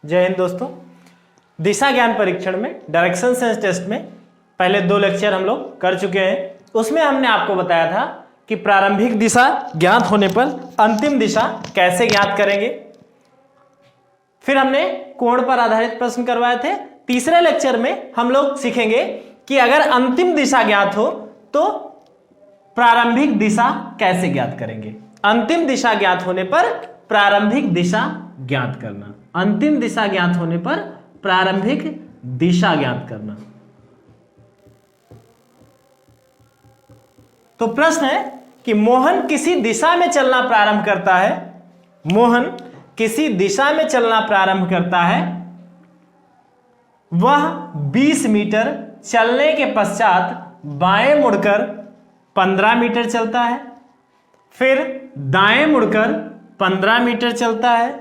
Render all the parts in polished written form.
जय हिंद दोस्तों। दिशा ज्ञान परीक्षण में डायरेक्शन सेंस टेस्ट में पहले 2 लेक्चर हम लोग कर चुके हैं। उसमें हमने आपको बताया था कि प्रारंभिक दिशा ज्ञात होने पर अंतिम दिशा कैसे ज्ञात करेंगे। फिर हमने कोण पर आधारित प्रश्न करवाए थे। तीसरे लेक्चर में हम लोग सीखेंगे कि अगर अंतिम दिशा ज्ञात हो तो प्रारंभिक दिशा कैसे ज्ञात करेंगे। अंतिम दिशा ज्ञात होने पर प्रारंभिक दिशा ज्ञात करना। अंतिम दिशा ज्ञात होने पर प्रारंभिक दिशा ज्ञात करना। तो प्रश्न है कि मोहन किसी दिशा में चलना प्रारंभ करता है। मोहन किसी दिशा में चलना प्रारंभ करता है। वह 20 मीटर चलने के पश्चात बाएं मुड़कर 15 मीटर चलता है, फिर दाएं मुड़कर 15 मीटर चलता है।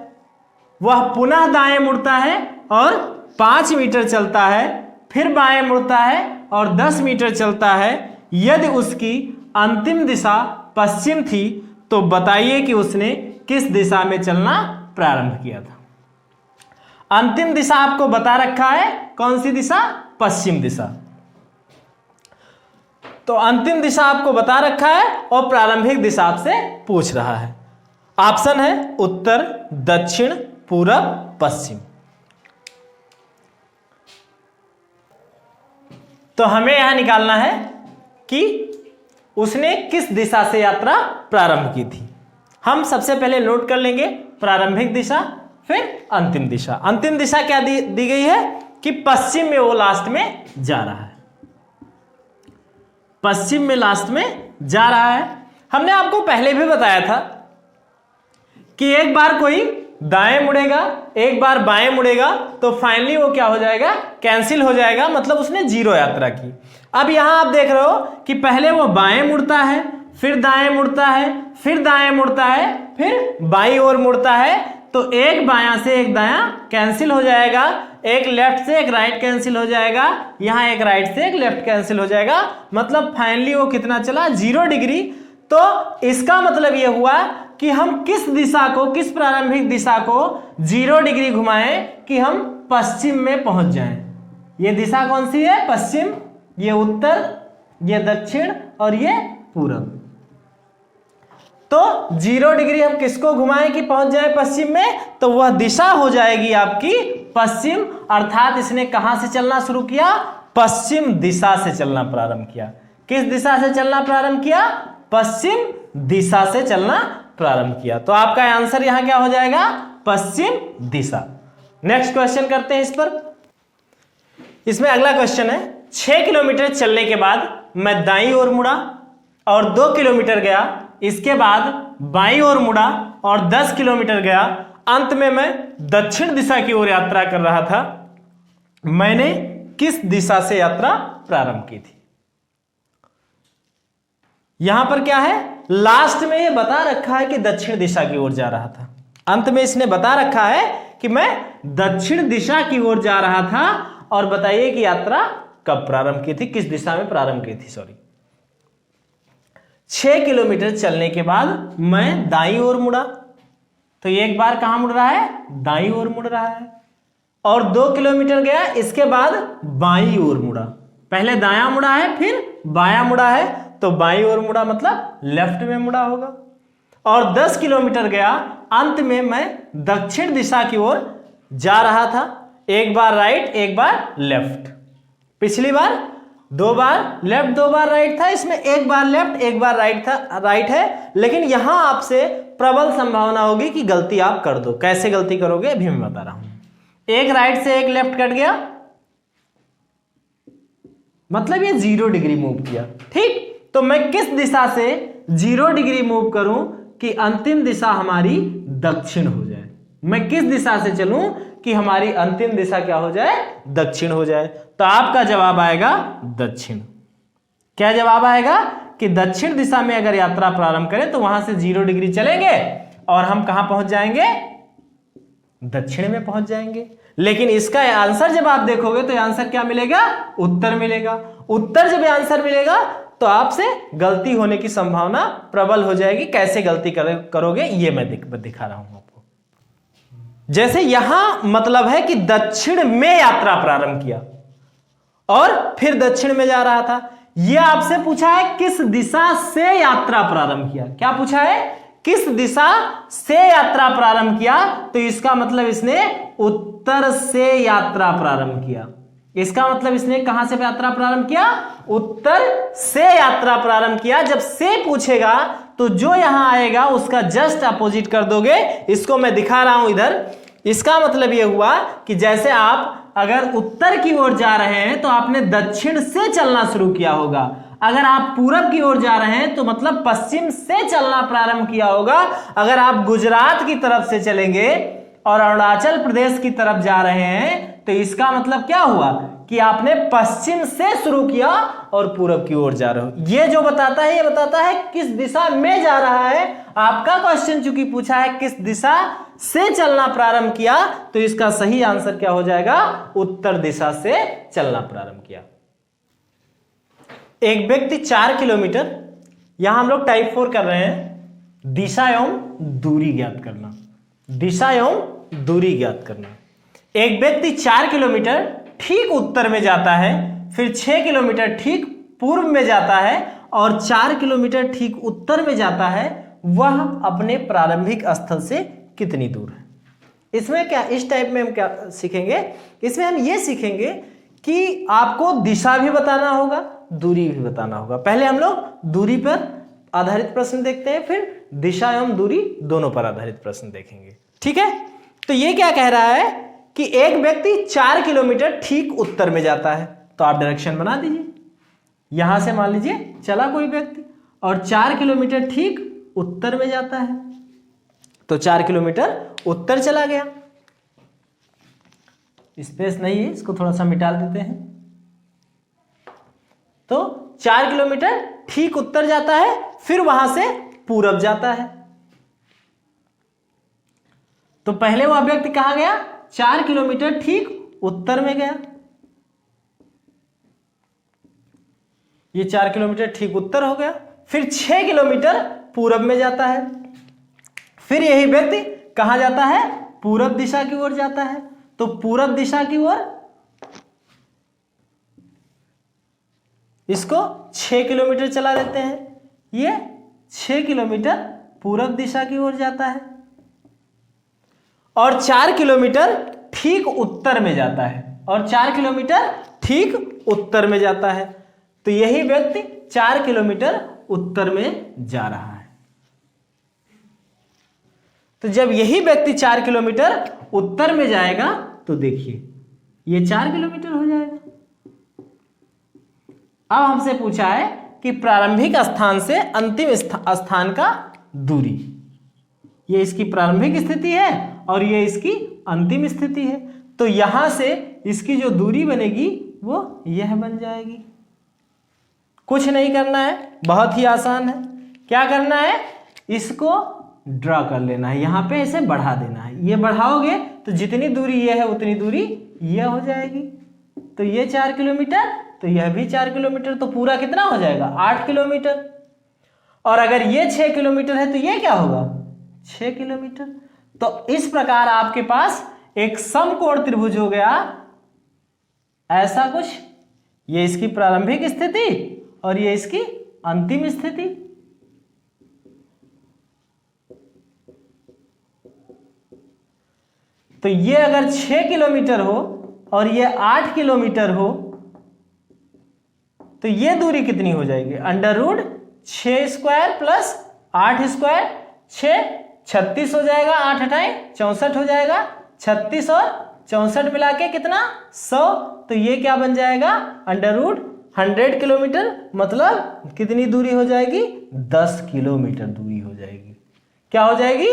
वह पुनः दाएं मुड़ता है और 5 मीटर चलता है, फिर बाएं मुड़ता है और 10 मीटर चलता है। यदि उसकी अंतिम दिशा पश्चिम थी तो बताइए कि उसने किस दिशा में चलना प्रारंभ किया था। अंतिम दिशा आपको बता रखा है, कौन सी दिशा? पश्चिम दिशा। तो अंतिम दिशा आपको बता रखा है और प्रारंभिक दिशा आपसे पूछ रहा है। ऑप्शन है उत्तर, दक्षिण, पूरब, पश्चिम। तो हमें यहां निकालना है कि उसने किस दिशा से यात्रा प्रारंभ की थी। हम सबसे पहले नोट कर लेंगे प्रारंभिक दिशा, फिर अंतिम दिशा। अंतिम दिशा क्या दी गई है कि पश्चिम में वो लास्ट में जा रहा है। पश्चिम में लास्ट में जा रहा है। हमने आपको पहले भी बताया था कि एक बार कोई दाएं मुड़ेगा, एक बार बाएं मुड़ेगा तो फाइनली वो क्या हो जाएगा? कैंसिल हो जाएगा, मतलब उसने जीरो यात्रा की। अब यहां आप देख रहे हो कि पहले वो बाएं मुड़ता है, फिर दाएं मुड़ता है, फिर दाएं मुड़ता है, फिर बाईं ओर मुड़ता है। तो एक बायां से एक दायां कैंसिल हो जाएगा, एक लेफ्ट से एक राइट कैंसिल हो जाएगा, यहां एक राइट से एक लेफ्ट कैंसिल हो जाएगा। मतलब फाइनली वो कितना चला? 0 डिग्री। तो इसका मतलब यह हुआ कि हम किस दिशा को, किस प्रारंभिक दिशा को 0 डिग्री घुमाएं कि हम पश्चिम में पहुंच जाएं। ये दिशा कौन सी है? पश्चिम, ये उत्तर, ये दक्षिण और ये पूरब। तो 0 डिग्री हम किसको घुमाएं कि पहुंच जाए पश्चिम में? तो वह दिशा हो जाएगी आपकी पश्चिम। अर्थात इसने कहां से चलना शुरू किया? पश्चिम दिशा से चलना प्रारंभ किया। किस दिशा से चलना प्रारंभ किया? पश्चिम दिशा से चलना प्रारंभ किया। तो आपका आंसर यहां क्या हो जाएगा? पश्चिम दिशा। नेक्स्ट क्वेश्चन करते हैं इस पर। इसमें अगला क्वेश्चन है, 6 किलोमीटर चलने के बाद मैं दाईं ओर मुड़ा और 2 किलोमीटर गया, इसके बाद बाईं ओर मुड़ा और 10 किलोमीटर गया, अंत में मैं दक्षिण दिशा की ओर यात्रा कर रहा था। मैंने किस दिशा से यात्रा प्रारंभ की थी? यहां पर क्या है? लास्ट में ये बता रखा है कि दक्षिण दिशा की ओर जा रहा था। अंत में इसने बता रखा है कि मैं दक्षिण दिशा की ओर जा रहा था। और बताइए कि यात्रा कब प्रारंभ की थी, किस दिशा में प्रारंभ की थी। 6 किलोमीटर चलने के बाद मैं दाईं ओर मुड़ा। तो एक बार कहां मुड़ रहा है? दाईं ओर मुड़ रहा है। और 2 किलोमीटर गया, इसके बाद बाईं ओर मुड़ा। पहले दायां मुड़ा है, फिर बायां मुड़ा है, तो बाईं ओर मुड़ा मतलब लेफ्ट में मुड़ा होगा। और 10 किलोमीटर गया, अंत में मैं दक्षिण दिशा की ओर जा रहा था। एक बार राइट, एक बार लेफ्ट। पिछली बार 2 बार लेफ्ट, 2 बार राइट था, इसमें एक बार लेफ्ट, एक बार राइट था, राइट है। लेकिन यहां आपसे प्रबल संभावना होगी कि गलती आप कर दो। कैसे गलती करोगे अभी मैं बता रहा हूं। एक राइट से एक लेफ्ट कट गया, मतलब ये 0 डिग्री मूव किया। ठीक, तो मैं किस दिशा से 0 डिग्री मूव करूं कि अंतिम दिशा हमारी दक्षिण हो जाए? मैं किस दिशा से चलूं कि हमारी अंतिम दिशा क्या हो जाए? दक्षिण हो जाए। तो आपका जवाब आएगा दक्षिण। क्या जवाब आएगा? कि दक्षिण दिशा में अगर यात्रा प्रारंभ करें तो वहां से 0 डिग्री चलेंगे और हम कहां पहुंच जाएंगे? दक्षिण में पहुंच जाएंगे। लेकिन इसका आंसर जब आप देखोगे तो आंसर क्या मिलेगा? उत्तर मिलेगा। उत्तर जब आंसर मिलेगा तो आपसे गलती होने की संभावना प्रबल हो जाएगी। कैसे गलती करोगे ये मैं दिखा रहा हूं आपको। जैसे यहां मतलब है कि दक्षिण में यात्रा प्रारंभ किया और फिर दक्षिण में जा रहा था। यह आपसे पूछा है किस दिशा से यात्रा प्रारंभ किया। क्या पूछा है? किस दिशा से यात्रा प्रारंभ किया, तो इसका मतलब इसने उत्तर से यात्रा प्रारंभ किया। इसका मतलब इसने कहां से यात्रा प्रारंभ किया? उत्तर से यात्रा प्रारंभ किया। जब से पूछेगा तो जो यहां आएगा उसका जस्ट अपोजिट कर दोगे। इसको मैं दिखा रहा हूं इधर। इसका मतलब यह हुआ कि जैसे आप अगर उत्तर की ओर जा रहे हैं तो आपने दक्षिण से चलना शुरू किया होगा। अगर आप पूरब की ओर जा रहे हैं तो मतलब पश्चिम से चलना प्रारंभ किया होगा। अगर आप गुजरात की तरफ से चलेंगे और अरुणाचल प्रदेश की तरफ जा रहे हैं तो इसका मतलब क्या हुआ कि आपने पश्चिम से शुरू किया और पूरब की ओर जा रहे हो। ये जो बताता है, ये बताता है किस दिशा में जा रहा है। आपका क्वेश्चन चूंकि पूछा है किस दिशा से चलना प्रारंभ किया, तो इसका सही आंसर क्या हो जाएगा? उत्तर दिशा से चलना प्रारंभ किया। एक व्यक्ति 4 किलोमीटर, यहां हम लोग टाइप 4 कर रहे हैं, दिशा एवं दूरी ज्ञात करना। दिशा एवं दूरी ज्ञात करना। एक व्यक्ति 4 किलोमीटर ठीक उत्तर में जाता है, फिर 6 किलोमीटर ठीक पूर्व में जाता है और 4 किलोमीटर ठीक उत्तर में जाता है। वह अपने प्रारंभिक स्थल से कितनी दूर है? इसमें क्या, इस टाइप में हम क्या सीखेंगे? इसमें हम ये सीखेंगे कि आपको दिशा भी बताना होगा, दूरी भी बताना होगा। पहले हम लोग दूरी पर आधारित प्रश्न देखते हैं, फिर दिशा एवं दूरी दोनों पर आधारित प्रश्न देखेंगे। ठीक है, तो ये क्या कह रहा है कि एक व्यक्ति 4 किलोमीटर ठीक उत्तर में जाता है, तो आप डायरेक्शन बना दीजिए। यहां से मान लीजिए चला कोई व्यक्ति और 4 किलोमीटर ठीक उत्तर में जाता है, तो 4 किलोमीटर उत्तर चला गया। स्पेस नहीं है, इसको थोड़ा सा मिटा देते हैं। तो 4 किलोमीटर ठीक उत्तर जाता है, फिर वहां से पूरब जाता है। तो पहले वह व्यक्ति कहां गया? 4 किलोमीटर ठीक उत्तर में गया। ये 4 किलोमीटर ठीक उत्तर हो गया। फिर 6 किलोमीटर पूरब में जाता है। फिर यही व्यक्ति कहां जाता है? पूरब दिशा की ओर जाता है। तो पूरब दिशा की ओर इसको 6 किलोमीटर चला देते हैं। ये 6 किलोमीटर पूरब दिशा की ओर जाता है और 4 किलोमीटर ठीक उत्तर में जाता है। और 4 किलोमीटर ठीक उत्तर में जाता है। तो यही व्यक्ति 4 किलोमीटर उत्तर में जा रहा है। तो जब यही व्यक्ति 4 किलोमीटर उत्तर में जाएगा तो देखिए ये 4 किलोमीटर हो जाएगा। अब हमसे पूछा है कि प्रारंभिक स्थान से अंतिम स्थान का दूरी। ये इसकी प्रारंभिक स्थिति है और ये इसकी अंतिम स्थिति है। तो यहां से इसकी जो दूरी बनेगी वो यह बन जाएगी। कुछ नहीं करना है, बहुत ही आसान है। क्या करना है? इसको ड्रा कर लेना है, यहां पे इसे बढ़ा देना है। ये बढ़ाओगे तो जितनी दूरी ये है उतनी दूरी ये हो जाएगी। तो ये 4 किलोमीटर, तो यह भी 4 किलोमीटर, तो पूरा कितना हो जाएगा? 8 किलोमीटर। और अगर ये 6 किलोमीटर है तो ये क्या होगा? 6 किलोमीटर। तो इस प्रकार आपके पास एक समकोण त्रिभुज हो गया ऐसा कुछ। ये इसकी प्रारंभिक स्थिति और ये इसकी अंतिम स्थिति। तो ये अगर 6 किलोमीटर हो और ये 8 किलोमीटर हो तो ये दूरी कितनी हो जाएगी? √6 स्क्वायर प्लस 8 स्क्वायर, 6 36 हो जाएगा, 8 हटाएं 64 हो जाएगा। 36 और 64 मिला के कितना? 100। तो ये क्या बन जाएगा? √100 किलोमीटर। मतलब कितनी दूरी हो जाएगी? 10 किलोमीटर दूरी हो जाएगी। क्या हो जाएगी?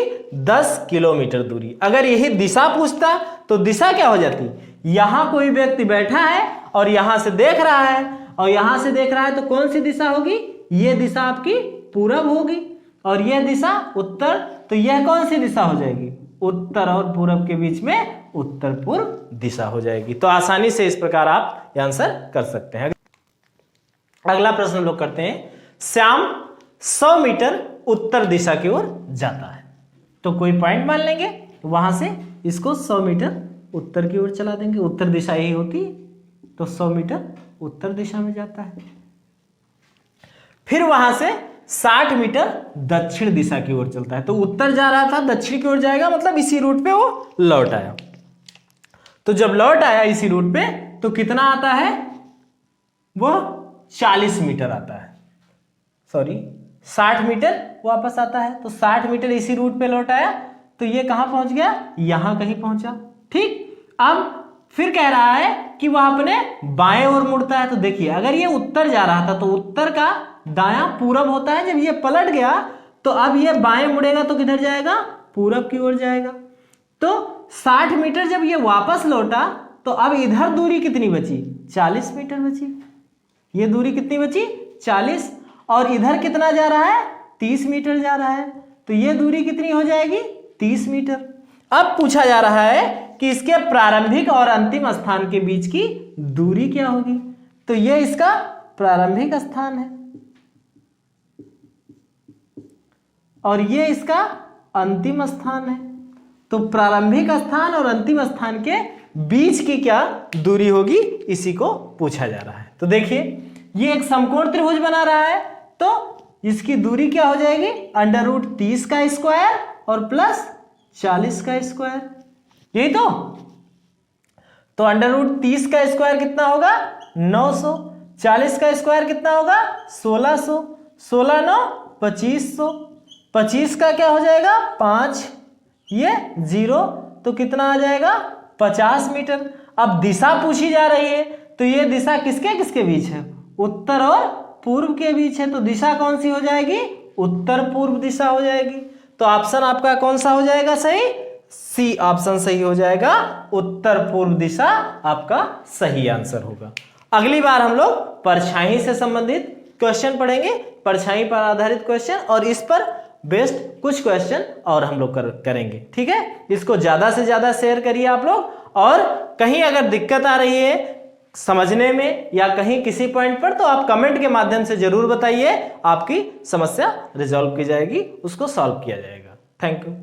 10 किलोमीटर दूरी। अगर यही दिशा पूछता तो दिशा क्या हो जाती? यहां कोई व्यक्ति बैठा है और यहां से देख रहा है, और यहां से देख रहा है तो कौन सी दिशा होगी? ये दिशा आपकी पूरब होगी और यह दिशा उत्तर। तो यह कौन सी दिशा हो जाएगी? उत्तर और पूरब के बीच में उत्तर पूर्व दिशा हो जाएगी। तो आसानी से इस प्रकार आप आंसर कर सकते हैं। अगला प्रश्न हम लोग करते हैं। श्याम 100 मीटर उत्तर दिशा की ओर जाता है। तो कोई पॉइंट मान लेंगे, वहां से इसको 100 मीटर उत्तर की ओर चला देंगे, उत्तर दिशा यही होती है, तो 100 मीटर उत्तर दिशा में जाता है। फिर वहां से 60 मीटर दक्षिण दिशा की ओर चलता है, तो उत्तर जा रहा था दक्षिण की ओर जाएगा, मतलब इसी रूट पे वो लौट आया। तो जब लौट आया इसी रूट पे तो कितना आता है, वो 40 मीटर आता है, सॉरी 60 मीटर वापस आता है। तो 60 मीटर इसी रूट पे लौट आया, तो ये कहां पहुंच गया, यहां कहीं पहुंचा। ठीक, अब फिर कह रहा है कि वह अपने बाएं ओर मुड़ता है। तो देखिए अगर ये उत्तर जा रहा था तो उत्तर का दायां पूरब होता है, जब ये पलट गया तो अब ये बाएं मुड़ेगा तो किधर जाएगा, पूरब की ओर जाएगा। तो 60 मीटर जब ये वापस लौटा तो अब इधर दूरी कितनी बची, 40 मीटर बची। ये दूरी कितनी बची, 40, और इधर कितना जा रहा है, 30 मीटर जा रहा है, तो ये दूरी कितनी हो जाएगी, 30 मीटर। अब पूछा जा रहा है कि इसके प्रारंभिक और अंतिम स्थान के बीच की दूरी क्या होगी। तो ये इसका प्रारंभिक स्थान है और ये इसका अंतिम स्थान है। तो प्रारंभिक स्थान और अंतिम स्थान के बीच की क्या दूरी होगी, इसी को पूछा जा रहा है। तो देखिए ये एक समकोण त्रिभुज बना रहा है, तो इसकी दूरी क्या हो जाएगी, √30 का स्क्वायर और प्लस 40 का स्क्वायर, यही तो √30 का स्क्वायर कितना होगा, 900, 40 का स्क्वायर कितना होगा, 1600, 16 9 2500, 25 का क्या हो जाएगा 5, ये 0, तो कितना आ जाएगा 50 मीटर। अब दिशा पूछी जा रही है, तो ये दिशा किसके किसके बीच है, उत्तर और पूर्व के बीच है, तो दिशा कौन सी हो जाएगी, उत्तर पूर्व दिशा हो जाएगी। तो ऑप्शन आपका कौन सा हो जाएगा सही, सी ऑप्शन सही हो जाएगा, उत्तर पूर्व दिशा आपका सही आंसर होगा। अगली बार हम लोग परछाई से संबंधित क्वेश्चन पढ़ेंगे, परछाई पर आधारित क्वेश्चन, और इस पर बेस्ड कुछ क्वेश्चन और हम लोग करेंगे। ठीक है, इसको ज्यादा से ज्यादा शेयर करिए आप लोग, और कहीं अगर दिक्कत आ रही है समझने में या कहीं किसी पॉइंट पर, तो आप कमेंट के माध्यम से जरूर बताइए, आपकी समस्या रिजॉल्व की जाएगी, उसको सॉल्व किया जाएगा। Thank you.